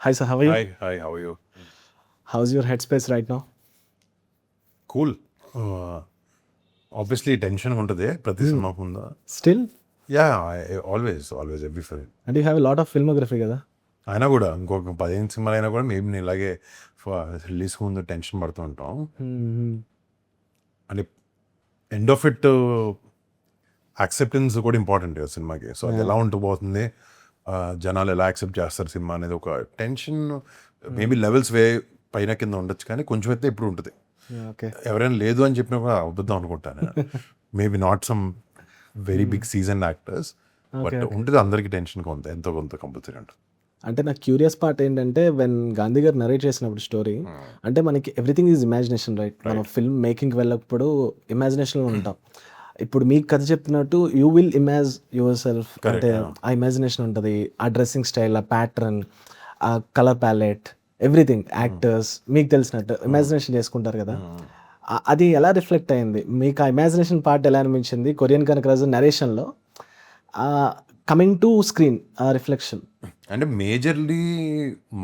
Hi, sir. How are you? Hi, how are you? How's your headspace right now? Cool. Obviously tension ఉంటుంది ప్రతి cinema ముందు. Still? Yeah always every film. And you have a lot of filmography, కదా? అయినా కూడా ఇంకొక 15 సినిమాలు అయినా కూడా మేబీ నేను ఇలాగే రిలీజ్ ముందు టెన్షన్ పడుతూ ఉంటాం. అంటే ఎండ్ ఆఫ్ ఇట్ యాక్సెప్టెన్స్ కూడా ఇంపార్టెంట్ కదా సినిమాకి. సో అది ఎలా ఉంటూ జనాలు ఎలా యాక్సెప్ట్ చేస్తారు సినిమా అనేది ఒక టెన్షన్. మేబీ లెవెల్స్ పైన కింద ఉండొచ్చు కానీ కొంచెం అయితే ఇప్పుడు ఉంటుంది. Okay. ఎవరైనా లేదు అని చెప్పినా కూడా అవుద్దాం అనుకుంటాను. Maybe not some very big season actors, but ఉంటుంది అందరికి టెన్షన్ ఎంతో కొంత కంపల్సరీ ఉంటుంది. అంటే నాకు క్యూరియస్ పార్ట్ ఏంటంటే వెన్ గాంధీ గారు నరేట్ చేసినప్పుడు స్టోరీ అంటే మనకి ఎవ్రీథింగ్ ఈజ్ ఇమాజినేషన్, రైట్? మనం ఫిల్మ్ మేకింగ్కి వెళ్ళినప్పుడు ఇమాజినేషన్లో ఉంటాం. ఇప్పుడు మీకు కథ చెప్తున్నట్టు you will imagine your self, అంటే ఆ ఇమాజినేషన్ ఉంటుంది, ఆ డ్రెస్సింగ్ స్టైల్, ఆ ప్యాటర్న్, ఆ కలర్ ప్యాలెట్, ఎవ్రీథింగ్, యాక్టర్స్ మీకు తెలిసినట్టు ఇమాజినేషన్ చేసుకుంటారు కదా. అది ఎలా రిఫ్లెక్ట్ అయింది మీకు? ఆ ఇమాజినేషన్ పార్ట్ ఎలా అనిపించింది కొరియన్ కనకరాజు నరేషన్లో కమింగ్ టు స్క్రీన్ ఆ రిఫ్లెక్షన్? అంటే మేజర్లీ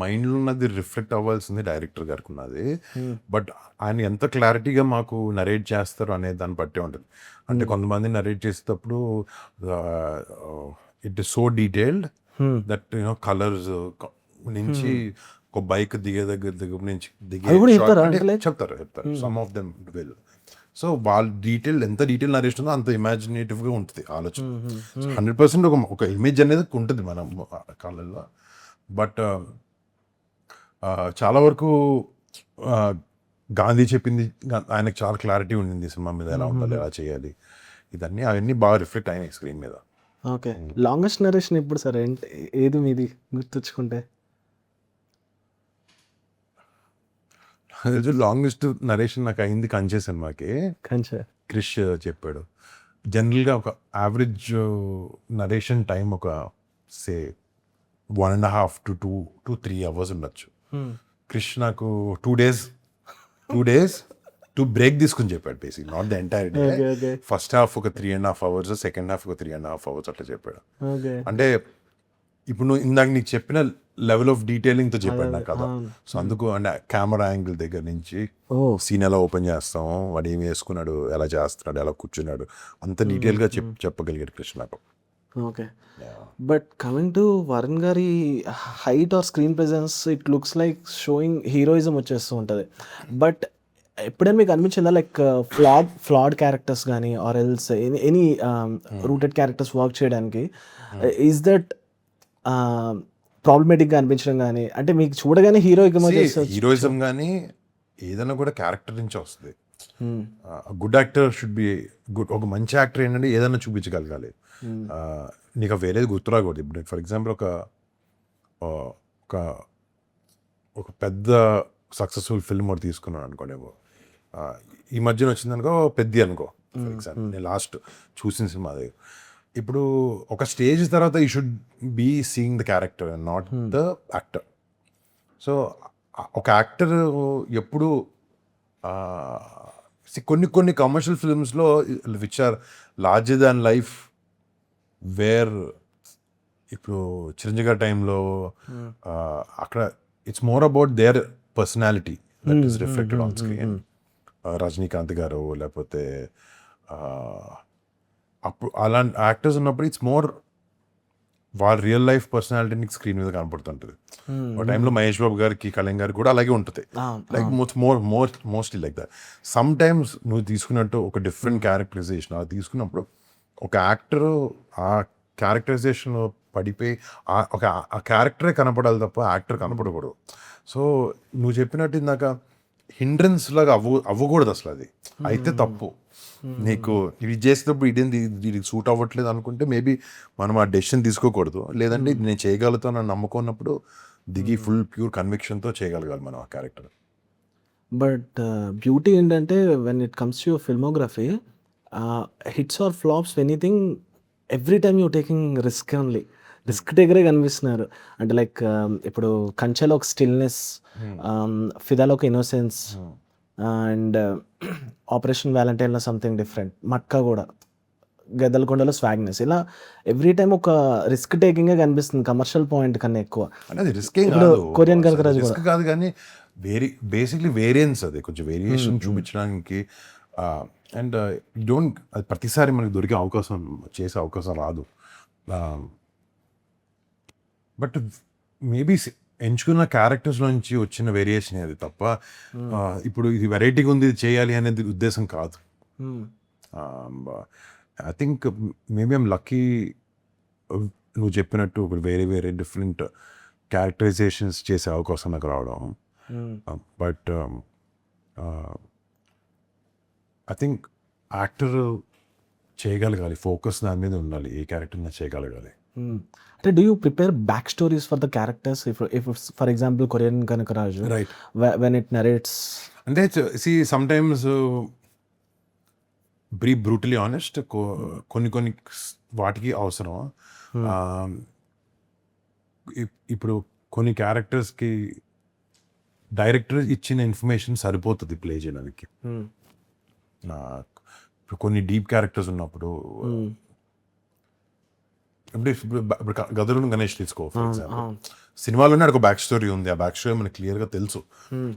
మైండ్లో ఉన్నది రిఫ్లెక్ట్ అవ్వాల్సింది డైరెక్టర్ గారికి ఉన్నది. బట్ ఆయన ఎంత క్లారిటీగా మాకు నరేట్ చేస్తారు అనే దాన్ని బట్టే ఉంటుంది. అంటే కొంతమంది నరేట్ చేసేటప్పుడు it is so detailed that you know colours నుంచి ఒక బైక్ దగ్గర నుంచి చెప్తారు. Some of them will. So వాళ్ళ ఎంత డీటెయిల్ నరేషన్ ఉందో అంత ఇమాజినేటివ్గా ఉంటుంది ఆలోచన. 100% ఒక ఇమేజ్ అనేది ఉంటుంది మనం కాళ్ళల్లో. బట్ చాలా వరకు గాంధీ చెప్పింది ఆయనకు చాలా క్లారిటీ ఉండింది సినిమా మీద, ఎలా ఉండాలి, ఎలా చేయాలి, అవన్నీ బాగా రిఫ్లెక్ట్ అయినాయి స్క్రీన్ మీద. ఓకే. లాంగెస్ట్ నరేషన్ ఇప్పుడు సరే ఏది మీది గుర్తుంచుకుంటే? లాంగెస్ట్ నరేషన్ నాకు అయింది కంచె సినిమాకి. క్రిష్ చెప్పాడు. జనరల్గా ఒక యావరేజ్ నరేషన్ టైం ఒక సే 1.5 to 3 hours ఉండొచ్చు. క్రిష్ నాకు 2 days టు బ్రేక్ తీసుకుని చెప్పాడు. Basic not the entire day. First half ఒక 3.5 hours, సెకండ్ హాఫ్ ఒక 3.5 hours అట్లా చెప్పాడు. అంటే ఇప్పుడు నువ్వు ఇందాక నీకు చెప్పిన లెవెల్ ఆఫ్ డీటెయిలింగ్తో చెప్పాడు నాకు కదా. సో అందుకు అంటే కెమెరా యాంగిల్ దగ్గర నుంచి సీన్ ఎలా ఓపెన్ చేస్తాం, వాడు ఏమి వేసుకున్నాడు, ఎలా చేస్తున్నాడు, ఎలా కూర్చున్నాడు, అంత డీటెయిల్గా చెప్పగలిగాడు కృష్ణ నాకు. Okay. But coming to Varun గారి height or screen presence, it looks like showing heroism వచ్చేస్తూ ఉంటుంది. బట్ ఎప్పుడైనా మీకు అనిపించిందా లైక్ ఫ్లాడ్ క్యారెక్టర్స్ కానీ or else any rooted characters work చేయడానికి ఈజ్ దట్ ప్రాబ్లమేటిక్గా అనిపించడం కానీ, అంటే మీకు చూడగానే హీరోయిజం కానీ ఏదైనా కూడా క్యారెక్టర్ నుంచి వస్తుంది. Good actor should be good. ఒక మంచి యాక్టర్ ఏంటంటే ఏదైనా చూపించగలగాలి. నీకు వేరేది గుర్తురాకూడదు. ఇప్పుడు ఫర్ ఎగ్జాంపుల్ ఒక పెద్ద సక్సెస్ఫుల్ ఫిల్మ్ ఒకటి తీసుకున్నాను అనుకోండి, ఈ మధ్యన వచ్చిందనుకో పెద్ద అనుకో ఫర్ ఎగ్జాంపుల్, నేను లాస్ట్ చూసిన సినిమా అది. ఇప్పుడు ఒక స్టేజ్ తర్వాత you should be seeing the character and not the actor. So ఒక యాక్టర్ ఎప్పుడు కొన్ని కమర్షియల్ ఫిల్మ్స్లో which are larger than life, where ఇప్పుడు చిరంజీవి గారి టైంలో అక్కడ it's more about their personality that is reflected on screen. Rajinikanth గారు లేకపోతే అప్పుడు అలాంటి యాక్టర్స్ ఉన్నప్పుడు ఇట్స్ మోర్ వాళ్ళ రియల్ లైఫ్ పర్సనాలిటీని స్క్రీన్ మీద కనపడుతుంటుంది. ఒక టైంలో మహేష్ బాబు గారికి, కళ్యాణ్ గారికి కూడా అలాగే ఉంటుంది. Like mostly like that. Some times నువ్వు తీసుకున్నట్టు ఒక డిఫరెంట్ క్యారెక్టరైజేషన్ అది తీసుకున్నప్పుడు ఒక యాక్టర్ ఆ క్యారెక్టరైజేషన్లో పడిపోయి ఆ క్యారెక్టరే కనపడాలి తప్ప యాక్టర్ కనపడకూడదు. సో నువ్వు చెప్పినట్టు ఇందాక హిండ్రెన్స్ లాగా అవ్వకూడదు అసలు. అది అయితే తప్పు. నీకు ఇది చేసేటప్పుడు ఇది సూట్ అవ్వట్లేదు అనుకుంటే మేబీ మనం ఆ డెసిషన్ తీసుకోకూడదు. లేదంటే నేను చేయగలుగుతాను అని నమ్ముకున్నప్పుడు దిగి ఫుల్ ప్యూర్ కన్విక్షన్తో చేయగలగాలి మనం ఆ క్యారెక్టర్. బట్ బ్యూటీ ఏంటంటే when it comes to your filmography, hits or flops, anything, every time you taking risk only. Risk టేకరే కనిపిస్తున్నారు. అంటే లైక్ ఇప్పుడు కంచెలో ఒక స్టిల్నెస్, ఫిదాలో ఒక ఇన్నోసెన్స్, అండ్ ఆపరేషన్ వ్యాలంటైన్లో సంథింగ్ డిఫరెంట్, మట్కా కూడా గద్దలకొండలో స్వాగ్నెస్, ఇలా ఎవ్రీ టైం ఒక రిస్క్ టేకింగే కనిపిస్తుంది కమర్షియల్ పాయింట్ కన్నా ఎక్కువ. అంటే అది రిస్క్ ఏం ఇప్పుడు కాదు, కొరియన్ కనకరాజు రిస్క్ కాదు కానీ బేసిక్లీ వేరియన్స్, అది కొంచెం వేరియేషన్ చూపించడానికి. అండ్ డోంట్, అది ప్రతిసారి మనకి దొరికే అవకాశం, చేసే అవకాశం రాదు. బట్ మేబీ ఎంచుకున్న క్యారెక్టర్స్ నుంచి వచ్చిన వేరియేషన్ అది తప్ప ఇప్పుడు ఇది వెరైటీగా ఉంది ఇది చేయాలి అనేది ఉద్దేశం కాదు. I think maybe I'm lucky నువ్వు చెప్పినట్టు వేరే వేరే డిఫరెంట్ క్యారెక్టరైజేషన్స్ చేసే అవకాశం నాకు రావడం. బట్ ఐ థింక్ యాక్టర్ చేయగలగాలి, ఫోకస్ దాని మీద ఉండాలి, ఏ క్యారెక్టర్ని చేయగలగాలి. అంటే do you prepare back stories for the characters, if for example Korean Kanakaraju, right, when it narrates? అంటే సమ్టైమ్స్ బ్రూటలీ ఆనెస్ట్, కొన్ని వాటికి అవసరం. ఇప్పుడు కొన్ని క్యారెక్టర్స్కి డైరెక్టర్ ఇచ్చిన ఇన్ఫర్మేషన్ సరిపోతుంది ప్లే చేయడానికి. ఇప్పుడు కొన్ని డీప్ క్యారెక్టర్స్ ఉన్నప్పుడు, ఇప్పుడు గదరుని గణేష్ తీసుకో ఫర్ ఎగ్జాంపుల్, సినిమాలోనే ఒక బ్యాక్ స్టోరీ ఉంది, ఆ బ్యాక్ స్టోరీ మనకి క్లియర్గా తెలుసు.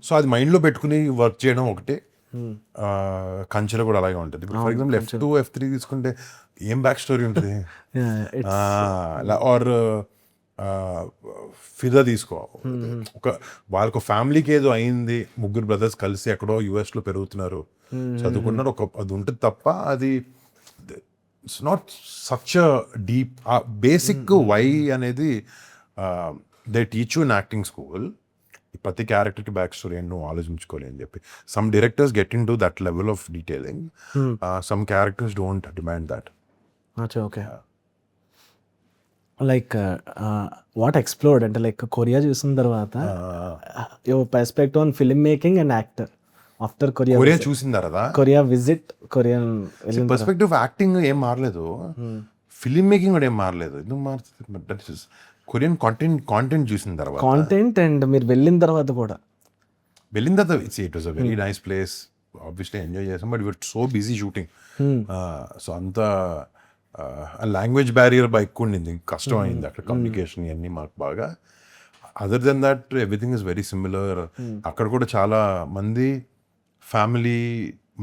సో అది మైండ్లో పెట్టుకుని వర్క్ చేయడం ఒకటే. కంచెలో కూడా అలాగే ఉంటుంది. ఇప్పుడు ఫర్ ఎగ్జాంపుల్ F2, F3 తీసుకుంటే ఏం బ్యాక్ స్టోరీ ఉంటుంది. ఆర్ ఫిదా తీసుకో, వాళ్ళకు ఫ్యామిలీకి ఏదో అయింది, ముగ్గురు బ్రదర్స్ కలిసి ఎక్కడో యుఎస్లో పెరుగుతున్నారు, చదువుకుంటున్నారు, అది ఉంటుంది తప్ప అది it's not such deep. Basic why అనేది they teach you in acting school. ప్రతి క్యారెక్టర్కి బ్యాక్ స్టోరీ అని నువ్వు ఆలోచించుకోవాలి అని చెప్పి. Some directors get in to that level of detailing, some characters don't demand that. Okay, like what explored అంటే like Korea చూసిన తర్వాత your perspective on film making and actor after Korea చూసిన తర్వాత, Korea visit, Korean perspective acting ఏం మారలేదు, film making కూడా ఏం మారలేదు. ఎందుకు మారుతుంది? కొరియన్ కాంటెంట్ చూసిన తర్వాత, కాంటెంట్ అండ్ మీరు వెళ్ళిన తర్వాత కూడా, వెళ్ళిన తర్వాత it was a very nice place, obviously enjoy చేసాం. But we were so busy shooting, so అంత లాంగ్వేజ్ బ్యారియర్ ఎక్కువ ఉండింది, కష్టం అయింది అక్కడ కమ్యూనికేషన్ ఇవన్నీ మాకు బాగా. Other than that everything is very similar. అక్కడ కూడా చాలా మంది ఫ్యామిలీ,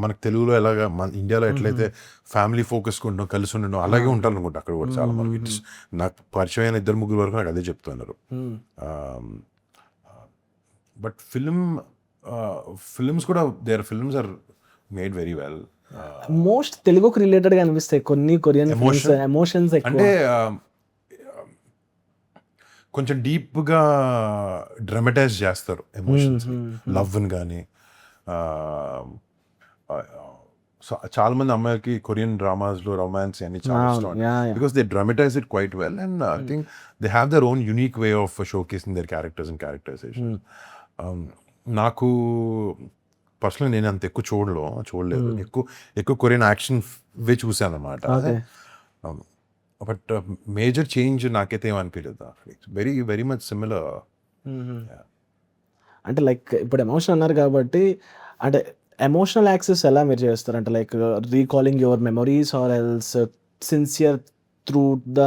మనకు తెలుగులో ఎలాగా మన ఇండియాలో ఎట్లయితే ఫ్యామిలీ ఫోకస్ ఉండడం, కలిసి ఉండడం, అలాగే ఉంటారు అనుకుంటా అక్కడ కూడా చాలా మంది. నాకు పరిచయమైన 2-3 వరకు నాకు అదే చెప్తున్నారు. బట్ ఫిల్మ్స్ కూడా, there films are made very well. Most తెలుగుకు రిలేటెడ్ గా అనిపిస్తాయి కొన్ని కొరియన్ ఎమోషన్స్, అంటే కొంచెం డీప్ గా డ్రామటైజ్ చేస్తారు ఎమోషన్స్, లవ్ని కానీ. సో చాలా మంది అమ్మాయిలకి కొరియన్ డ్రామాస్లో రొమాన్స్ అన్ని చాలా ఇష్టం, because they dramatise it quite well, and I think they have their own unique way of showcasing their characters and characterisation. నాకు పర్సనల్ నేను అంత ఎక్కువ చూడలేదు, ఎక్కువ కొరియన్ యాక్షన్ వే చూసాను అనమాట. బట్ మేజర్ చేంజ్ నాకైతే ఏమనిపించలేదు, వెరీ వెరీ మచ్ సిమిలర్. అంటే లైక్ ఇప్పుడు ఎమోషన్ అన్నారు కాబట్టి, అంటే ఎమోషనల్ యాక్సెస్ ఎలా మీరు చేస్తారు? అంటే like recalling your memories or else sincere through the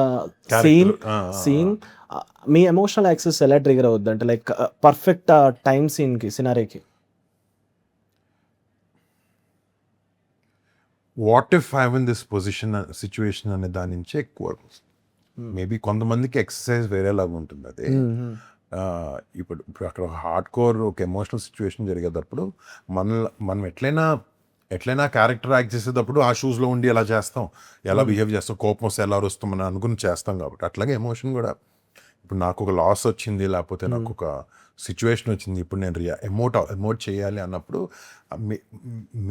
scene, మీ ఎమోషనల్ యాక్సెస్ ఎలా ట్రిగర్ అవుద్ది? అంటే లైక్ పర్ఫెక్ట్ టైం సీన్కి, సినారీకి. What if I in this position situation అనే దాని నుంచే ఎక్కువ. మేబీ కొంతమందికి ఎక్సర్సైజ్ వేరేలాగా ఉంటుంది అది. ఇప్పుడు అక్కడ హార్డ్ కోర్ ఒక ఎమోషనల్ సిచ్యువేషన్ జరిగేటప్పుడు మనం ఎట్లయినా క్యారెక్టర్ యాక్ట్ చేసేటప్పుడు ఆ షూస్లో ఉండి ఎలా చేస్తాం, ఎలా బిహేవ్ చేస్తాం, కోపం వస్తే ఎలా వస్తాం అని అనుకుని చేస్తాం. కాబట్టి అట్లాగే ఎమోషన్ కూడా, ఇప్పుడు నాకు ఒక లాస్ వచ్చింది, లేకపోతే నాకు ఒక సిచ్యువేషన్ వచ్చింది, ఇప్పుడు నేను ఎమోట్ చేయాలి అన్నప్పుడు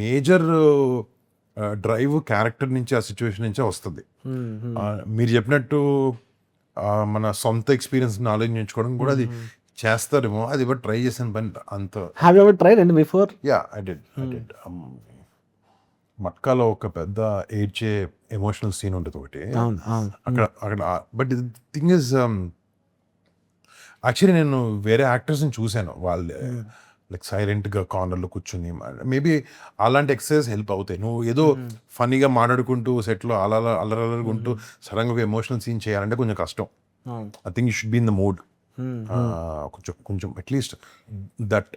మేజర్ డ్రైవ్ క్యారెక్టర్ నుంచి, ఆ సిచ్యువేషన్ నుంచే వస్తుంది. మీరు చెప్పినట్టు మన సొంత ఎక్స్పీరియన్స్ ఆలోచించుకోవడం కూడా అది చేస్తారేమో, అది బట్ ట్రై చేసాను పని అంత. Have you ever tried and before? Ya, I did. మట్కాలో ఒక పెద్ద ఏడ్చే ఎమోషనల్ సీన్ ఉంటుంది ఒకటి అక్కడ. బట్ థింగ్ ఇస్, యాక్చువల్లీ నేను వేరే యాక్టర్స్ని చూశాను, లైక్ సైలెంట్గా కార్నర్లో కూర్చుని మేబీ అలాంటి ఎక్సర్సైజ్ హెల్ప్ అవుతాయి. నువ్వు ఏదో ఫన్నీగా మాట్లాడుకుంటూ సెట్లో అల్లరకుంటూ సడన్గా ఎమోషనల్ సీన్ చేయాలంటే కొంచెం కష్టం. I think you should be in the mood. కొంచెం అట్లీస్ట్ దట్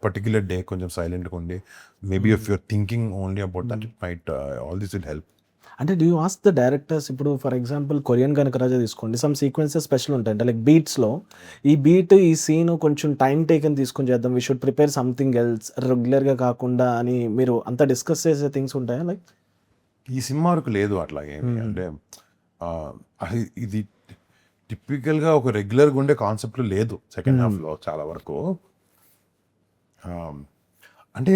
పర్టిక్యులర్ డే కొంచెం సైలెంట్గా ఉండి maybe if you're thinking only about that it might all this will help. అంటే do you ask the directors, ఇప్పుడు for example Korean Kanakaraja తీసుకోండి, some sequences special ఉంటాయి, అంటే like బీట్స్లో ఈ బీట్ ఈ సీన్ కొంచెం టైం టేకన్ తీసుకొని చేద్దాం, we should prepare something else రెగ్యులర్గా కాకుండా అని మీరు అంతా డిస్కస్ చేసే థింగ్స్ ఉంటాయా? లైక్ ఈ సినిమా వరకు లేదు అట్లాగేమి. అంటే ఇది టిపికల్గా ఒక రెగ్యులర్గా ఉండే కాన్సెప్ట్ లేదు సెకండ్ హాఫ్లో చాలా వరకు. అంటే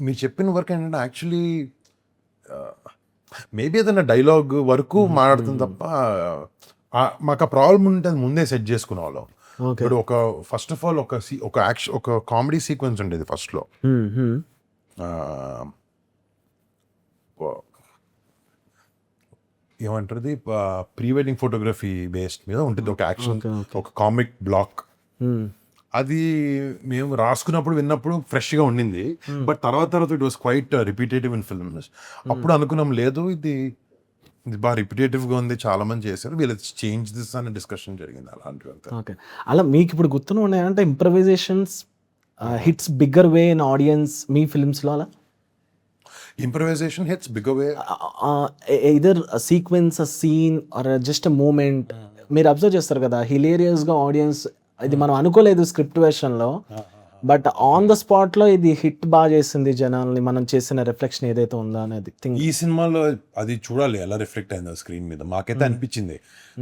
మీరు చెప్పిన వరకు ఏంటంటే యాక్చువల్లీ మేబీ ఏదైనా డైలాగ్ వరకు మాట్లాడుతుంది తప్ప మాకు ఆ ప్రాబ్లం ఉంటే అది ముందే సెట్ చేసుకునే వాళ్ళం. ఇప్పుడు ఒక ఫస్ట్ ఆఫ్ ఆల్ ఒక కామెడీ సీక్వెన్స్ ఉండేది ఫస్ట్లో. ఏమంటారు, ప్రీ వెడ్డింగ్ ఫోటోగ్రఫీ బేస్డ్ మీద ఉంటుంది ఒక యాక్షన్, ఒక కామిక్ బ్లాక్. అది మేము రాసుకున్నప్పుడు విన్నప్పుడు ఫ్రెష్గా ఉండింది, బట్ తర్వాత it was quite repetitive in films. అప్పుడు అనుకున్నాం లేదు ఇది బాగా రిపీటేటివ్గా ఉంది, చాలా మంది చేశారు, వీళ్ళు చేంజ్ దిస్ అనే డిస్కషన్ జరిగింది అలాంటివి. ఓకే, అలా మీకు ఇప్పుడు గుర్తున్న ఉన్నాయంటే improvisations hits bigger way in audience మీ ఫిల్మ్స్లో? అలా improvisation hits bigger way, either sequence, scene or just moment మీరు అబ్జర్వ్ చేస్తారు కదా, హిలేరియస్గా ఆడియన్స్ ఇది మనం అనుకోలేదు స్క్రిప్ట్ వెర్షన్లో, బట్ ఆన్ ద స్పాట్లో ఇది హిట్ బాగా చేసింది జనాల్ని, మనం చేసిన రిఫ్లెక్షన్ ఏదైతే ఉందో అనేది థింగ్. ఈ సినిమాలో అది చూడాలి ఎలా రిఫ్లెక్ట్ అయిందో స్క్రీన్ మీద. మాకైతే అనిపించింది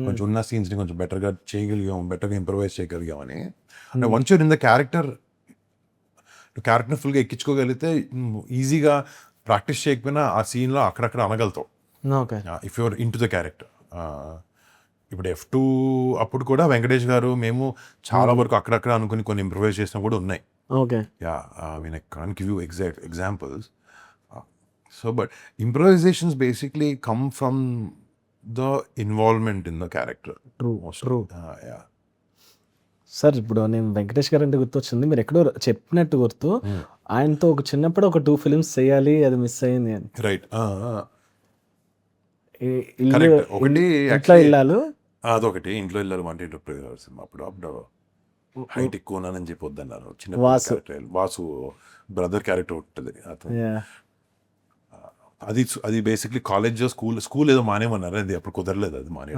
కొంచెం ఉన్న సీన్స్ని కొంచెం బెటర్గా చేయగలిగాం, బెటర్గా ఇంప్రవైజ్ చేయగలిగామని. అంటే once you're in the character ఫుల్గా ఎక్కించుకోగలిగితే ఈజీగా ప్రాక్టీస్ చేయకపోయినా ఆ సీన్లో అక్కడక్కడ అనగలుగుతావు. Okay, if you're in to the character. ఇప్పుడు F2 అప్పుడు కూడా వెంకటేష్ గారు మేము చాలా వరకు అక్కడక్కడ అనుకుని కొన్ని ఇంప్రూవైజ్ చేసినా కూడా ఉన్నాయి. Okay, yeah, I can't give you exact examples. So but improvisations basically come from the involvement in the character. True. Sir ఇప్పుడు నేను వెంకటేష్ గారు అంటే గుర్తొచ్చింది, మీరు ఎక్కడో చెప్పినట్టు గుర్తు, ఆయనతో ఒక చిన్నప్పుడు ఒక 2 ఫిల్మ్స్ చేయాలి, అది మిస్ అయింది అని. రైట్, ఒకటి ఇంట్లో ఇల్లాలు, అదొకటి ఇంట్లో ఇల్లాలు, వంటి సినిమా. అప్పుడు హైట్ ఎక్కువ ఉన్నానని చెప్పి వద్దన్నారు. చిన్న వాసు బ్రదర్ క్యారెక్టర్ ఉంటుంది అతను. అది బేసిక్లీ కాలేజ్ స్కూల్ ఏదో మానేమన్నారు, అది అప్పుడు కుదరలేదు, అది మానే.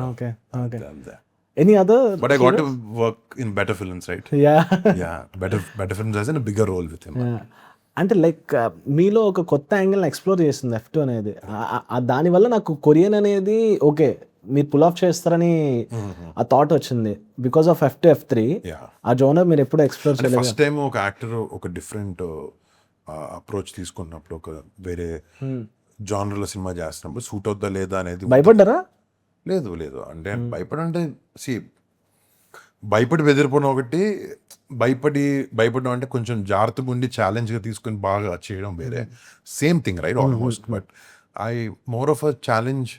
Any other but I got to work in better films, right? Better films as in bigger role with him. అంటే లైక్ మీలో ఒక కొత్త యాంగిల్ని ఎక్స్ప్లోర్ చేస్తుంది F2 అనేది. దానివల్ల నాకు కొరియన్ అనేది ఓకే మీరు పుల్ ఆఫ్ చేస్తారని ఆ థాట్ వచ్చింది బికాస్ ఆఫ్ F2, F3. ఆ జోనర్ మీరు ఎప్పుడు ఎక్స్ప్లోర్ చేయలేదు. ఫస్ట్ టైం ఒక యాక్టర్ ఒక డిఫరెంట్ అప్రోచ్ తీసుకున్నప్పుడు, ఒక వేరే జానర్లో సినిమా చేస్తున్నప్పుడు సూట్ అవుద్దా లేదా అనేది. భయపడ్డారా? లేదు అంటే భయపడంటే భయపడి బెదిరిపోవడం ఒకటి, భయపడడం అంటే కొంచెం జాగ్రత్తగా ఉండి ఛాలెంజ్గా తీసుకొని బాగా చేయడం వేరే. Same thing, right? Almost. But I more of a challenge,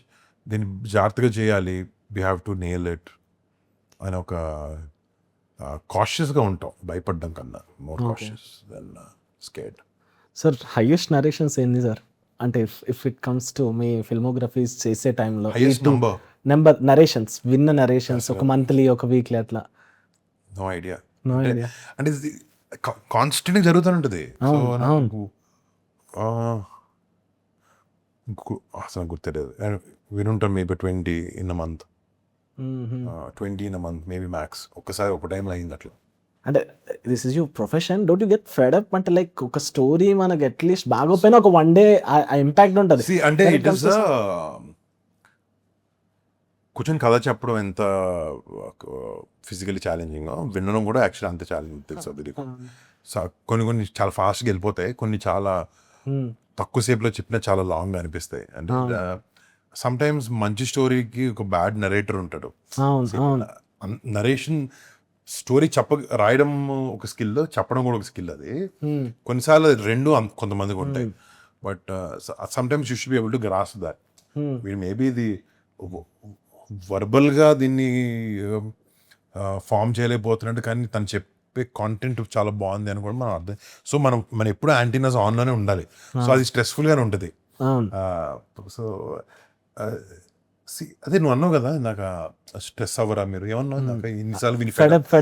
దీన్ని జాగ్రత్తగా చేయాలి, we have to nail it అని ఒక కాషియస్గా ఉంటాం భయపడడం కన్నా. More cautious than scared. Sir highest narrations ఏంది సార్? అంటే ఇఫ్ ఇట్ కమ్స్ టు మీ ఫిల్మోగ్రఫీస్ చేసే టైంలో నెంబర్ నరేషన్స్, విన్న నరేషన్స్, ఒక మంత్లీ, ఒక వీక్లీ అట్లా? No idea. అంటే కాన్స్టెంట్గా జరుగుతుంటుంది. అసలు గుర్తులేదు. వినుంటాం maybe 20 in a month, 20 in a month maybe max. ఒక్కసారి ఒక టైంలో అయింది అట్లా. అంటే this is your profession, don't you get fed up? అంటే లైక్ ఒక స్టోరీ మనకి అట్లీస్ట్ బాగోపోయినా ఒక వన్ డే ఆ ఇంపాక్ట్ ఉంటుంది. అంటే ఇట్ ఇస్ కూర్చొని కథ చెప్పడం ఎంత ఫిజికలీ ఛాలెంజింగ్, వినడం కూడా యాక్చువల్లీ అంత ఛాలెంజింగ్ తెలుసు. అది కొన్ని చాలా ఫాస్ట్గా వెళ్ళిపోతాయి, కొన్ని చాలా తక్కువ సేపులో చెప్పినా చాలా లాంగ్ అనిపిస్తాయి. అంటే సమ్ టైమ్స్ మంచి స్టోరీకి ఒక బ్యాడ్ నరేటర్ ఉంటాడు. నరేషన్ స్టోరీ రాయడం ఒక స్కిల్, చెప్పడం కూడా ఒక స్కిల్. అది కొన్నిసార్లు రెండు కొంతమందికి ఉంటాయి. But some times you should be able to grasp that. Maybe ఇది వర్బల్గా దీన్ని ఫామ్ చేయలేకపోతున్నట్టు, కానీ చెప్పే కాంటెంట్ చాలా బాగుంది అని కూడా మనం అర్థం. సో మనం ఎప్పుడు యాంటీనాస్ ఆన్లోనే ఉండాలి. సో అది స్ట్రెస్ఫుల్గానే ఉంటుంది. అవును. సో అదే నువ్వు అన్నావు కదా నాకు స్ట్రెస్ అవ్వరా మీరు ఏమన్నావు నాకు ఇన్నిసార్లు విని ఫెడప్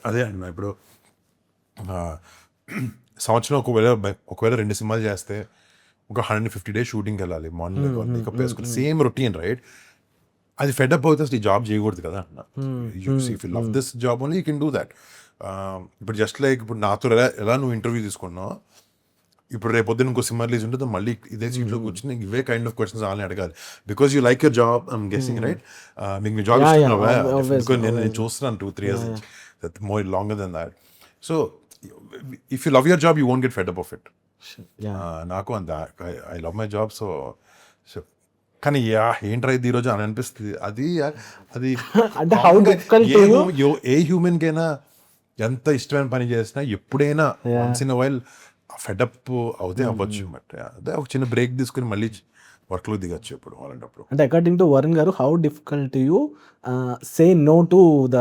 అదే అండి ఇప్పుడు సంవత్సరం ఒకవేళ 2 సినిమాలు చేస్తే ఒక 150 days షూటింగ్కి వెళ్ళాలి. మార్నింగ్ మేకప్ వేసుకుని సేమ్ రొటీన్ రైట్. అది ఫెడప్ అవుతే అసలు ఈ జాబ్ చేయకూడదు కదా అన్న. If you love this job only you can do that. ఇప్పుడు జస్ట్ లైక్ ఇప్పుడు నాతో ఎలా నువ్వు ఇంటర్వ్యూ తీసుకున్నావు, ఇప్పుడు రేపు పొద్దున్న ఇంకో సినిమా రిలీజ్ ఉంటుంది, మళ్ళీ ఇదే సీట్లో కూర్చొని ఇవే కైండ్ ఆఫ్ క్వశ్చన్స్ వాళ్ళని అడగాలి. Because you like your job I'm guessing right. మీకు మీ జాబ్ ఇస్తున్నావా? బికాస్ నేను చూస్తున్నాను 2-3 years నుంచి, more longer than that. So if you love your job you won't get fed up of it. నాకు అంత I love my job. So కానీ ఏంట్రా ఇది ఈరోజు అని అనిపిస్తుంది. అది అంటే how difficult to you? A human కైనా ఎంత ఇష్టమైన పని చేసినా ఎప్పుడైనా వన్స్ ఇన్ వైల్ ఫెడప్ అవుతే అవ్వచ్చు. బట్ అదే ఒక చిన్న బ్రేక్ తీసుకుని మళ్ళీ వర్క్లో దిగచ్చు ఎప్పుడు అలాంటప్పుడు. అంటే according to Varun garu, how difficult you say no to the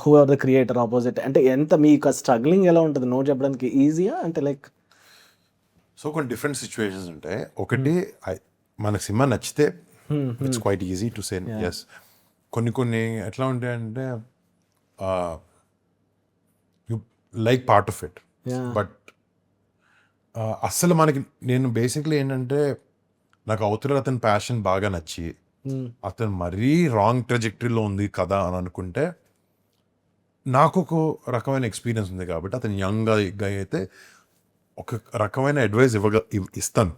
who are the creator opposite? అంటే ఎంత మీకు స్ట్రగ్లింగ్ ఎలా ఉంటుంది నో చెప్పడానికి? ఈజీయా అంటే లైక్? సో కొన్ని డిఫరెంట్ సిచ్యువేషన్స్ ఉంటాయి. ఒకటి మనకు సినిమా నచ్చితే it's quite easy to say yes. కొన్ని ఎట్లా ఉంటాయంటే you like part of it, but అస్సలు మనకి నేను బేసిక్లీ ఏంటంటే నాకు అవతల అతని ప్యాషన్ బాగా నచ్చి అతను మరీ రాంగ్ ట్రెజెక్టరీలో ఉంది కదా అని అనుకుంటే నాకు ఒక రకమైన ఎక్స్పీరియన్స్ ఉంది కాబట్టి అతను యంగ్గా అయితే ఒక రకమైన అడ్వైస్ ఇస్తాను.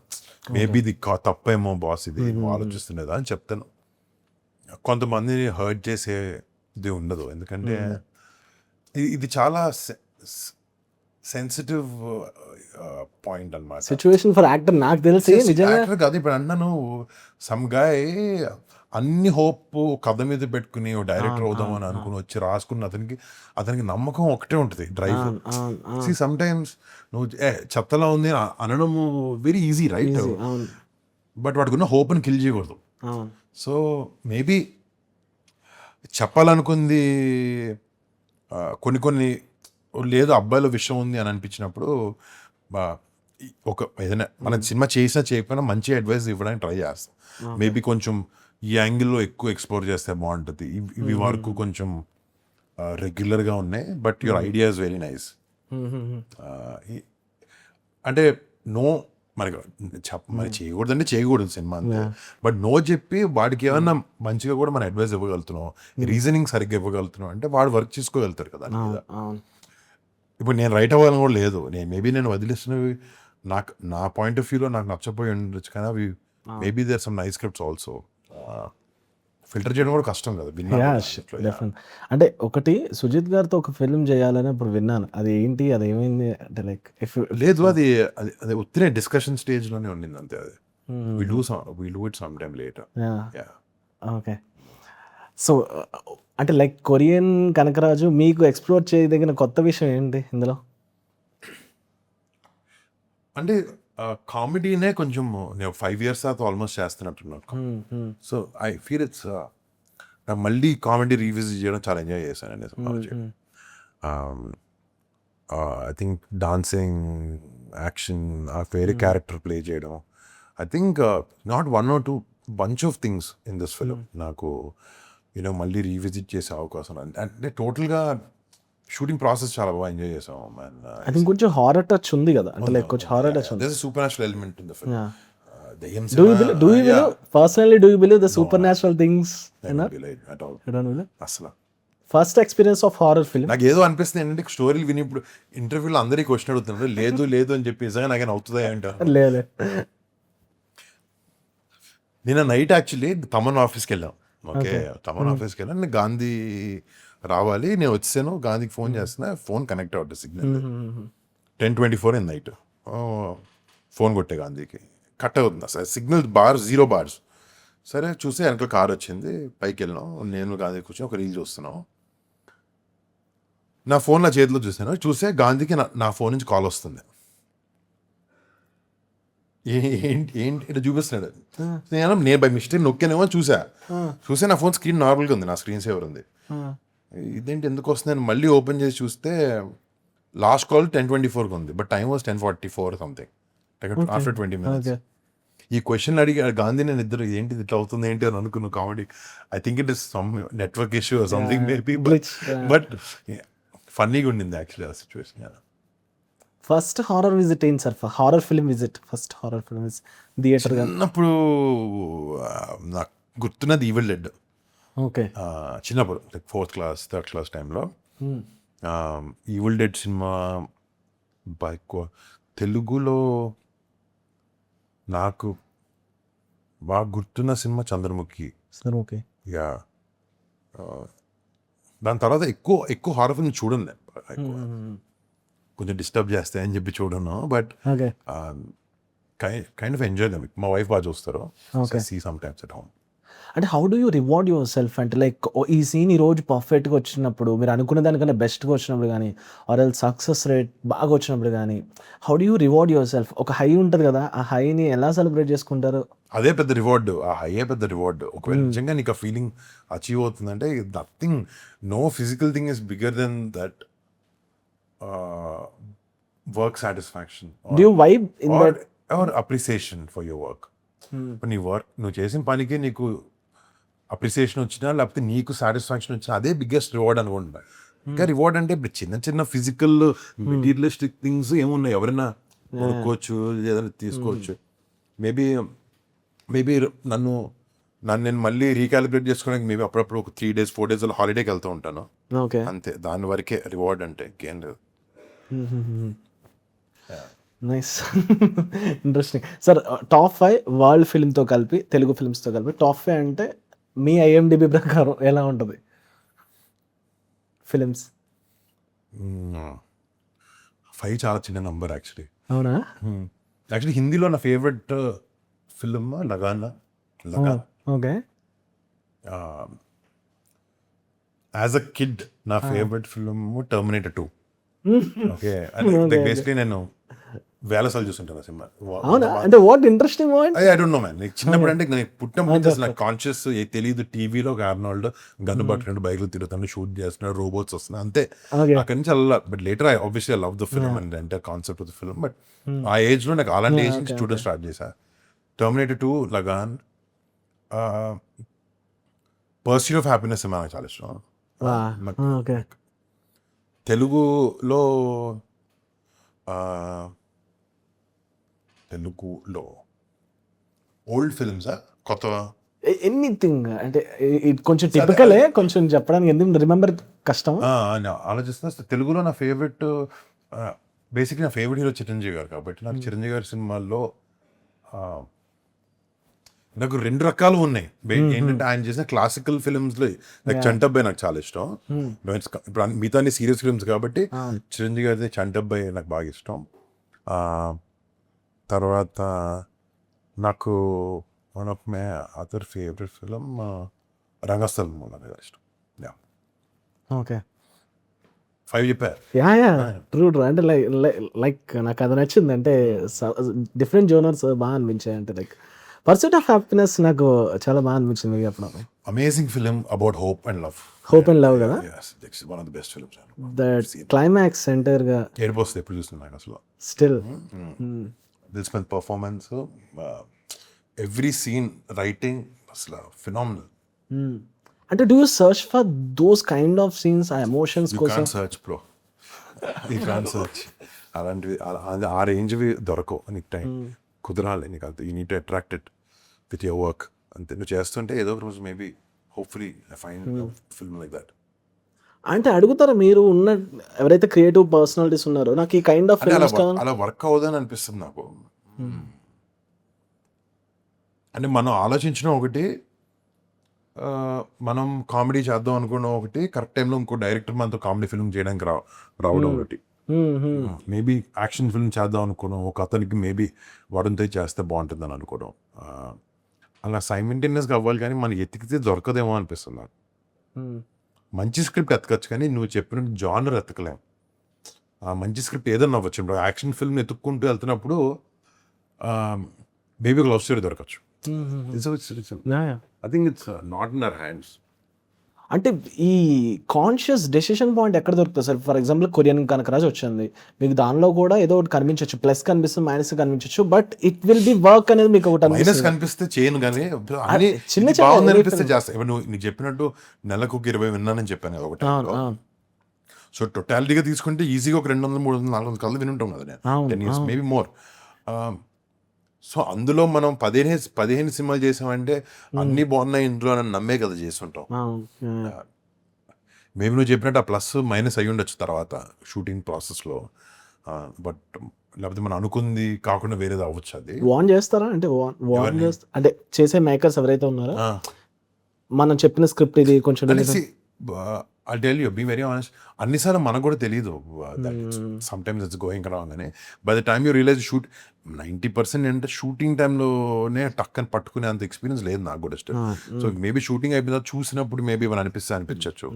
మేబీ ఇది తప్పేమో బాస్, ఇది ఆలోచిస్తున్నదా అని చెప్తాను. కొంతమందిని హర్ట్ చేసేది ఉండదు, ఎందుకంటే ఇది చాలా సెన్సిటివ్ పాయింట్ అన్నమాట. సిచ్యువేషన్ ఫర్ యాక్టర్ నాకు తెలిసి నిజంగా కాదు. ఇప్పుడు అన్నాను సమ్ గాయ్ అన్ని హోప్ కథ మీద పెట్టుకుని డైరెక్టర్ అవుదాం అని అనుకుని వచ్చి రాసుకున్న అతనికి నమ్మకం ఒకటే ఉంటుంది, డ్రైవ్. సమ్ టైమ్స్ నువ్వు చెత్తలా ఉంది అనడం వెరీ ఈజీ రైట్, బట్ వాటికున్న హోప్ని కిల్ చేయకూడదు. సో మేబీ చెప్పాలనుకుంది కొన్ని లేదు అబ్బాయిల విషయం ఉంది అని అనిపించినప్పుడు ఒక ఏదైనా మన సినిమా చేసినా చేయకపోయినా మంచి అడ్వైస్ ఇవ్వడానికి ట్రై చేస్తాం. మేబీ కొంచెం ఈ యాంగిల్లో ఎక్కువ ఎక్స్ప్లోర్ చేస్తే బాగుంటుంది, ఇవి వరకు కొంచెం రెగ్యులర్గా ఉన్నాయి, but your idea is very nice. అంటే నో మరి చేయకూడదంటే చేయకూడదు సినిమా అంతే, బట్ నో చెప్పి వాడికి ఏమన్నా మంచిగా కూడా మన అడ్వైస్ ఇవ్వగలుగుతున్నాం, రీజనింగ్ సరిగ్గా ఇవ్వగలుగుతున్నాం అంటే వాడు వర్క్ చేసుకోగలుగుతారు కదా. ఇప్పుడు నేను రైట్ అవ్వాలని కూడా లేదు, నేను వదిలేస్తున్నవి నా పాయింట్ ఆఫ్ వ్యూలో నాకు నచ్చపోయి ఉండొచ్చు, కానీ అవి maybe there some nice scripts also. Filter చేయడం కూడా కష్టం కదా. అంటే ఒకటి సుజిత్ గారితో ఒక ఫిల్మ్ చేయాలని ఇప్పుడు విన్నాను, అది ఏంటి, అది ఏమైంది అంటే లైక్ లేదు అది ఉత్తినే డిస్కషన్ స్టేజ్ లోనే ఉండింది అంతే. అది will do it some time later. Okay. So అంటే లైక్ కొరియన్ కనకరాజు మీకు ఎక్స్ప్లోర్ చేయదగిన కొత్త విషయం ఏంటి ఇందులో? అంటే కామెడీనే కొంచెం నేను 5 years తర్వాత ఆల్మోస్ట్ చేస్తున్నట్టున్నాను. సో ఐ ఫీల్ ఇట్స్ మళ్ళీ కామెడీ రీవిజిట్ చేయడం చాలా ఎంజాయ్ చేశాను. ఐ థింక్ డాన్సింగ్, యాక్షన్, వేరే క్యారెక్టర్ ప్లే చేయడం, I think not 1 or 2 bunch of things in this film నాకు మళ్ళీ రీవిజిట్ చేసే అవకాశం. అంటే టోటల్గా షూటింగ్ ప్రాసెస్ చాలా బాగా ఎంజాయ్ చేసాం. ఐ థింక్ కొంచెం హారర్ టచ్ ఉంది కదా, అంటే లైక్ కొంచెం హారర్ టచ్ ఉంది. There is supernatural element in the film. Do you believe personally, do you believe the supernatural things? అసలు first experience of horror film నాకు ఏదో అనిపిస్తుంది ఏంటంటే స్టోరీలు విని ఇప్పుడు ఇంటర్వ్యూలో అందరికీ క్వశ్చన్ అడుగుతున్నారు, లేదు అని చెప్పి నిజంగా నాకేనా అవుతుందా అంటారు. లేదు నిన్న నైట్ యాక్చువల్లీ తమన్ ఆఫీస్కి వెళ్ళాం. ఓకే, తమన్ ఆఫీస్కి వెళ్ళాను, నేను గాంధీ రావాలి, నేను వచ్చాను, గాంధీకి ఫోన్ చేస్తున్నా, ఫోన్ కనెక్ట్ అవుతుంది, సిగ్నల్ 10:24 in నైట్. ఫోన్ కొట్టే గాంధీకి, కట్ అవుతుంది అసలు సిగ్నల్, 0 bars. సరే చూస్తే వెనక కార్ వచ్చింది, పైకి వెళ్ళాం, నేను గాంధీ కూర్చొని ఒక రీల్ చూస్తున్నాం. నా ఫోన్ నా చేతిలో చూస్తే గాంధీకి నా ఫోన్ నుంచి కాల్ వస్తుంది. ఏంటి ఇట్లా చూపిస్తున్నాడు. నేను బై మిస్టేక్ నొక్కానేమో చూసే నా ఫోన్ స్క్రీన్ నార్మల్గా ఉంది, నా స్క్రీన్ సేవర్ ఉంది. ఇదేంటి ఎందుకు వస్తుందని మళ్ళీ ఓపెన్ చేసి చూస్తే లాస్ట్ కాల్ 10:24 ఉంది, but time was 10:44 something, after 20 minutes. Okay. ఈ క్వశ్చన్ అడిగి గాంధీ నేను ఇద్దరు ఏంటి ఇట్లా అవుతుంది ఏంటి అని అనుకున్న comedy. I think it is some network issue something maybe, glitch, but ఫన్నీగా ఉండింది యాక్చువల్లీ ఆ సిచ్యువేషన్. ఫస్ట్ హారర్ విజిట్ ఏంటి sir? Horror film visit, first horror film theatre గా. చిన్నప్పుడు నాకు గుర్తున్నది ఈవిల్ డెడ్. ఓకే. చిన్నప్పుడు like 4th class 3rd class టైంలో evil dead cinema తెలుగులో నాకు బాగా గుర్తున్న cinema Chandramukhi. Sir okay. Yeah, దాని తర్వాత ఎక్కువ హారర్ ఫిల్మ్ చూడను నేను. కొంచెం డిస్టర్బ్ చేస్తాయని చెప్పి చూడను, but okay. Kind of enjoy them. మా వైఫ్ బాగా చూస్తారు, Okay. See some times at home. అంటే how do you reward your self? అంటే లైక్ ఈ సీన్ ఈ రోజు పర్ఫెక్ట్గా వచ్చినప్పుడు, మీరు అనుకున్న దానికన్నా బెస్ట్గా వచ్చినప్పుడు కానీ, ఆర్ ఎల్ సక్సెస్ రేట్ బాగా వచ్చినప్పుడు కానీ, how do you reward your self? ఒక హై ఉంటుంది కదా, ఆ హైని ఎలా సెలబ్రేట్ చేసుకుంటారు? అదే పెద్ద రివార్డ్, ఆ హయ్యే పెద్ద రివార్డ్. ఒకవేళ నిజంగా నీకు ఆ ఫీలింగ్ అచీవ్ అవుతుందంటే nothing, no physical thing is bigger than that work satisfaction do you vibe in that? Or appreciation for your work. నీ వర్క్ నువ్వు చేసిన పనికి నీకు అప్రిసియేషన్ వచ్చినా లేకపోతే నీకు సాటిస్ఫాక్షన్ వచ్చినా అదే బిగ్గెస్ట్ రివార్డ్ అనుకుంటా. ఇంకా రివార్డ్ అంటే ఇప్పుడు చిన్న చిన్న ఫిజికల్ మెటీరియలిస్టిక్ థింగ్స్ ఏమున్నాయి, ఎవరైనా కొనుక్కోవచ్చు, ఏదైనా తీసుకోవచ్చు. మేబీ నన్ను నేను మళ్ళీ రీకాలిబ్రేట్ చేసుకోవడానికి మేబీ అప్పుడప్పుడు ఒక 3 days 4 days హాలిడేకి వెళ్తూ ఉంటాను, ఓకే. అంతే. దాని వరకే రివార్డ్ అంటే ఇంకేం లేదు. Nice. Interesting sir. Top 5 world ఫిల్మ్తో కలిపి, తెలుగు ఫిల్మ్స్తో కలిపి టాప్ 5 అంటే మీ ఐఎండిబి ప్రకారం ఎలా ఉంటుంది ఫిలిమ్స్? 5 చాలా చిన్న నంబర్ యాక్చువల్లీ. అవునా? యాక్చువల్లీ హిందీలో నా favourite film Lagaan. Okay. As a kid నా favourite film Terminator 2. Okay, basically నేను వేల సార్లు చూస్తుంటాను ఆ సినిమా. అవునా? అంటే what interesting point? I don't know man, చిన్నప్పుడు అంటే నేను పుట్టినప్పుడు నాకు కాన్షియస్ తెలియదు. టీవీలో ఆర్నాల్డ్ గన్ను పట్టుకుంటూ బైక్లు తిరుగుతాను, షూట్ చేస్తున్నాడు, రోబోట్స్ వస్తున్నాయి, అంతే. అక్కడి నుంచి అలా. But later I obviously I love the film and entire concept of the film. But ఆ ఏజ్ లో నాకు అలాంటి ఏజ్ నుంచి చూడడం స్టార్ట్ చేశా. Terminator 2, Lagaan, pursuit of happiness cinema నాకు చాలా ఇష్టం. ఓకే. తెలుగులో ఓల్డ్ ఫిల్మ్స్ కొత్త ఎనీథింగ్ అంటే ఇది కొంచెం టిపికలే, కొంచెం చెప్పడానికి ఎందుకు రిమెంబర్ కష్టం. ఆలోచిస్తున్నా. తెలుగులో నా ఫేవరెట్ బేసిక్లీ నా ఫేవరెట్ హీరో చిరంజీవి గారు, కాబట్టి నాకు చిరంజీవి గారి సినిమాల్లో నాకు 2 రకాలు ఉన్నాయి. ఏంటంటే ఆయన చేసిన క్లాసికల్ ఫిల్మ్స్ లో నాకు చంటబ్బాయి నాకు చాలా ఇష్టం. ఇప్పుడు మిగతా సీరియస్ ఫిల్మ్స్ కాబట్టి చిరంజీవి గారి చంటబ్బాయి నాకు బాగా ఇష్టం. తర్వాత నాకు one of my other favourite film Rangasthalam నాకు ఇష్టం. ఓకే. 5 చెప్పారు. ట్రూ. అంటే లైక్ నాకు అది నచ్చింది. అంటే డిఫరెంట్ జోనర్స్ బాగా అనిపించాయి. అంటే లైక్ పర్సూట్ ఆఫ్ హ్యాపీనెస్ నాకు చాలా బాగా అనిపించింది. Amazing film about hope and love. Hope and love కదా, one of the best films. That climax center గా ఏడిపోస్తుంది ఎప్పుడు చూస్తున్నా నాకు అసలు. స్టిల్ దిల్ smell performance, every scene, writing అసలు ఫినామినల్. అంటే do you search for those kind of scenes, ఆ ఎమోషన్స్ యూ కోసం? Can't search bro, you can't search. అలాంటివి ఆ రేంజ్వి దొరకవు నీకు. టైం కుదరాలి నీకు, అంతే. You need to attract it with your work, అంతే. నువ్వు చేస్తుంటే ఏదో ఒక రోజు maybe hopefully I find film like that. అంటే అడుగుతారా మీరు ఉన్న ఎవరైతే క్రియేటివ్ పర్సనాలిటీస్ ఉన్నారో, నాకు ఈ కైండ్ ఆఫ్ ఫిల్మ్స్ కావాలి, అలా వర్క్ అవ్వదని అనిపిస్తుంది నాకు. అంటే మనం ఆలోచించడం ఒకటి, మనం కామెడీ చేద్దాం అనుకున్న ఒకటి, కరెక్ట్ టైంలో ఇంకో డైరెక్టర్ మనతో కామెడీ ఫిల్మ్ చేయడానికి రావడం ఒకటి. మేబీ యాక్షన్ ఫిల్మ్ చేద్దాం అనుకోవడం, ఒక అతనికి మేబీ వాడంతో చేస్తే బాగుంటుందని అనుకోవడం, అలా సైమిల్టేనియస్గా అవ్వాలి. కానీ మనం ఎతికితే దొరకదేమో అనిపిస్తుంది నాకు. మంచి స్క్రిప్ట్ ఎతకచ్చు కానీ నువ్వు చెప్పినట్టు జానర్ ఎతకలేం. ఆ మంచి స్క్రిప్ట్ ఏదన్నా అవ్వచ్చు. ఇప్పుడు యాక్షన్ ఫిల్మ్ ఎత్తుక్కుంటూ వెళ్తున్నప్పుడు మేబీ ఒక లవ్ స్టోరీ దొరకచ్చు. I think it's not in our hands. అంటే ఈ కాన్షియస్ డెసిషన్ పాయింట్ ఎక్కడ దొరుకుతుంది sir? For example Korean Kanakaraj వచ్చింది, మీకు దానిలో కూడా ఏదో ఒకటి కనిపించవచ్చు, ప్లస్ కనిపిస్తుంది, మైనస్ కనిపించవచ్చు, but it will be work అనేది మీకు ఒకటి మైనస్ అనిపిస్తుంది. కనిపిస్తే చేయను కానీ అన్ని చిన్న ఇది బాగుంది అనిపిస్తే చేస్తా. ఇప్పుడు నువ్వు నీకు చెప్పినట్టు నెలకు 20 విన్నానని చెప్పాను కదా ఒకటి. అవును, అవును, సో టోటాలిటీగా తీసుకుంటే ఈజీగా ఒక 200, 300, 400 కళ్ళు వినుంటాం కదా నేను. అవును, 10 years అవును. Maybe more. సో అందులో మనం 15 సినిమాలు చేసామంటే అన్ని బాగున్నాయి ఇంట్లో అని నమ్మే కదా చేస్తుంటాం. అవును. మేబీ నువ్వు చెప్పినట్టు ఆ ప్లస్ మైనస్ అయ్యి ఉండొచ్చు తర్వాత షూటింగ్ ప్రాసెస్లో. బట్ లేకపోతే మనం అనుకుంది కాకుండా వేరేది అవ్వచ్చు అది. వార్న్ చేస్తారా? అంటే వార్న్ చేస్తా అంటే చేసే మేకర్స్ ఎవరైతే ఉన్నారో, ఆ. మనం చెప్పిన స్క్రిప్ట్ ఇది కొంచెం అనేసి I tell you be very honest, అన్నిసార్లు మనకు కూడా తెలియదు that some times it's going wrong అని. By the time you realise 90% అంటే షూటింగ్ టైంలోనే టక్కని పట్టుకునే అంత ఎక్స్పీరియన్స్ లేదు నాకు కూడా స్టిల్. సో మేబీ షూటింగ్ అయిపోయిన చూసినప్పుడు మేబీ ఏమైనా అనిపించవచ్చు.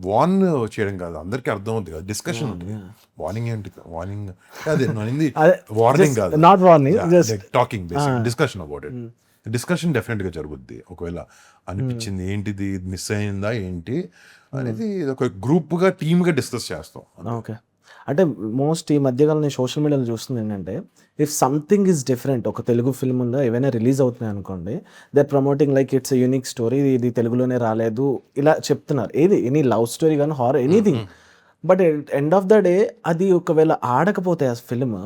వార్న్ చేయడం కాదు, అందరికీ అర్థం అవుతుంది కదా, డిస్కషన్ ఉంటుంది. వార్నింగ్ ఏంటి, వార్నింగ్ అదే వార్నింగ్ కాదు, not warning, talking basic discussion about it. Discussion డెఫినెట్గా జరుగుద్ది. ఒకవేళ అనిపించింది ఏంటిది మిస్ అయిందా ఏంటి అనేది ఒక గ్రూప్గా టీమ్గా డిస్కస్ చేస్తాం. ఓకే. అంటే మోస్ట్ ఈ మధ్యకాలం నేను సోషల్ మీడియాలో చూస్తుంది ఏంటంటే, ఇఫ్ సంథింగ్ ఈజ్ డిఫరెంట్, ఒక తెలుగు ఫిల్మ్ ఉందా ఏవైనా రిలీజ్ అవుతున్నాయి అనుకోండి, they are promoting like it's unique story, ఇది తెలుగులోనే రాలేదు ఇలా చెప్తున్నారు. ఏది ఎనీ లవ్ స్టోరీ కానీ horror anything. But end of the day అది ఒకవేళ ఆడకపోతే ఆ film,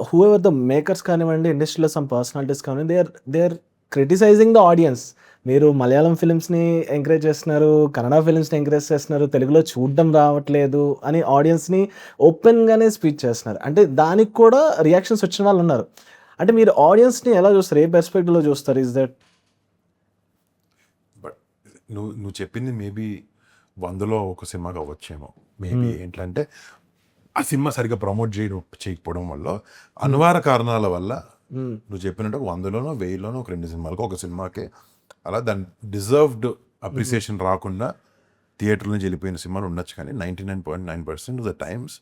whoever the makers కానివ్వండి, ఇండస్ట్రీలో సమ్ పర్సనాలిటీస్ కానివ్వండి, they are criticising the audience. మీరు మలయాళం ఫిల్మ్స్ని ఎంకరేజ్ చేస్తున్నారు, కన్నడ ఫిల్మ్స్ని ఎంకరేజ్ చేస్తున్నారు, తెలుగులో చూడడం రావట్లేదు అని ఆడియన్స్ని ఓపెన్గానే స్పీచ్ చేస్తున్నారు. అంటే దానికి కూడా రియాక్షన్స్ వచ్చిన వాళ్ళు ఉన్నారు. అంటే మీరు ఆడియన్స్ని ఎలా చూస్తారు, ఏ పర్స్పెక్టివ్లో చూస్తారు? ఇస్ దట్ బట్ నువ్వు చెప్పింది మేబీ 100లో ఒక సినిమాగా అవ్వచ్చేమో. మేబీ ఏంటంటే ఆ సినిమా సరిగ్గా ప్రమోట్ చేయకపోవడం వల్ల, అనివార్య కారణాల వల్ల నువ్వు చెప్పినట్టు 100లోనో 1000లోనో ఒక 2 సినిమాలకు, ఒక సినిమాకే అలా దాని డిజర్వ్డ్ అప్రిసియేషన్ రాకుండా థియేటర్ నుంచి వెళ్ళిపోయిన సినిమాలు ఉండొచ్చు. కానీ 99.9% of the times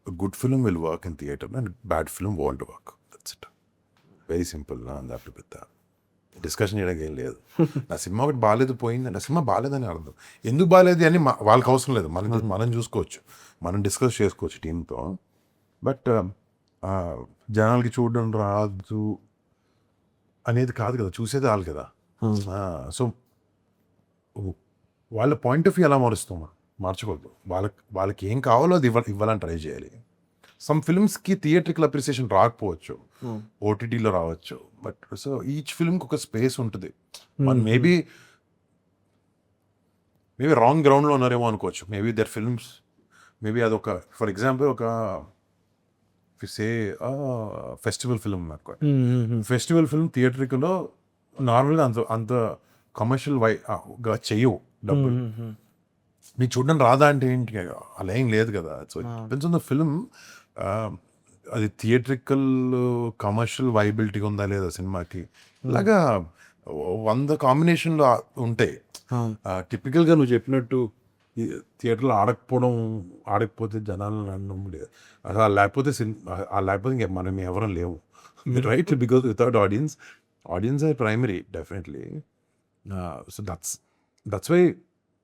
good film will work in theatre and bad film won't work. That's it. Very simple. దాంట్లో పెద్ద డిస్కషన్ చేయడానికి ఏం లేదు. నా సినిమా ఒకటి బాగాలేదు పోయింది, నా సినిమా బాగాలేదని అర్థం. ఎందుకు బాగాలేదు అని వాళ్ళకి అవసరం లేదు, మనం చూసుకోవచ్చు, మనం డిస్కస్ చేసుకోవచ్చు టీంతో. బట్ జనాలకి చూడడం రాదు అనేది కాదు కదా, చూసేది వాళ్ళు కదా. సో వాళ్ళ పాయింట్ ఆఫ్ వ్యూ ఎలా మారుస్తాం, మార్చకూడదు. వాళ్ళకి ఏం కావాలో అది ఇవ్వాలని ట్రై చేయాలి. సమ్ ఫిల్మ్స్కి థియేట్రికల్ అప్రిసియేషన్ రాకపోవచ్చు, ఓటీటీలో రావచ్చు. బట్ సో ఈచ్ ఫిల్మ్కి ఒక స్పేస్ ఉంటుంది. మనం మేబీ రాంగ్ గ్రౌండ్లో ఉన్నారేమో అనుకోవచ్చు. మేబీ దర్ ఫిల్మ్స్ మేబీ అదొక ఫర్ ఎగ్జాంపుల్ ఒక సే ఫెస్టివల్ ఫిల్మ్ అనుకో. ఫెస్టివల్ ఫిల్మ్ థియేటర్లో నార్మల్గా అంత కమర్షియల్ గా చెయ్యవు డబ్బులు. నీకు చూడడం రాదా అంటే ఏంటి, అలా ఏం లేదు కదా. So depends on the film. అది థియేట్రికల్ కమర్షియల్ వైబిలిటీగా ఉందా లేదా సినిమాకి, ఇలాగా 100 కాంబినేషన్లు ఉంటాయి. టిపికల్గా నువ్వు చెప్పినట్టు థియేటర్లో ఆడకపోతే జనాలు అనడం లేదు. అసలు లేకపోతే ఇంకా మనం ఎవరం లేవు, right? Because without audience are primary definitely. So that's why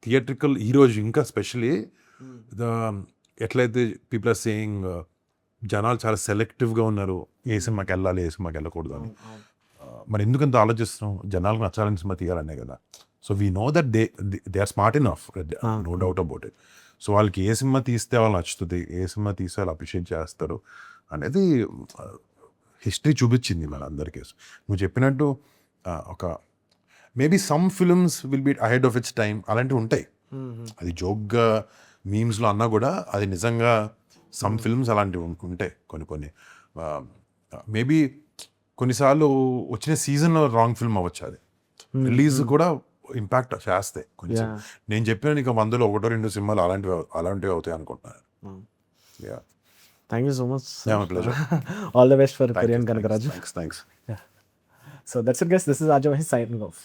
theatrical ఈరోజు ఇంకా స్పెషలీ ఎట్లయితే పీపుల్ ఆర్ సేయింగ్ జనాలు చాలా సెలెక్టివ్గా ఉన్నారు, ఏ సినిమాకి వెళ్ళాలి ఏ సినిమాకి వెళ్ళకూడదు అని. మరి ఎందుకంత ఆలోచిస్తున్నాం, జనాలకు నచ్చాలని సినిమా తీయాలనే కదా. So we know that they are smart enough, no doubt about it. So వాళ్ళకి ఏ సినిమా తీస్తే వాళ్ళు నచ్చుతుంది, ఏ సినిమా తీస్తే వాళ్ళు అప్రిషియేట్ చేస్తారు అనేది హిస్టరీ చూపించింది మన అందరికీ. నువ్వు చెప్పినట్టు ఒక maybe some films will be ahead of it's time, అలాంటివి ఉంటాయి. అది జోక్గా మీమ్స్లో అన్నా కూడా అది నిజంగా సమ్ ఫిల్మ్స్ అలాంటివి ఉంటాయి. కొన్ని మేబీ కొన్నిసార్లు వచ్చిన సీజన్లో రాంగ్ ఫిల్మ్ అవ్వచ్చు, అది రిలీజ్ కూడా ఇంపాక్ట్ చేస్తాయి కొంచెం. నేను చెప్పిన నీకు 100లో 1-2 సినిమాలు అలాంటివి అవుతాయి అనుకుంటున్నాను. Thank you so much. Pleasure. All the best for Korean Kanakaraju. Thanks. So that's it guys, this is Ajay signing off.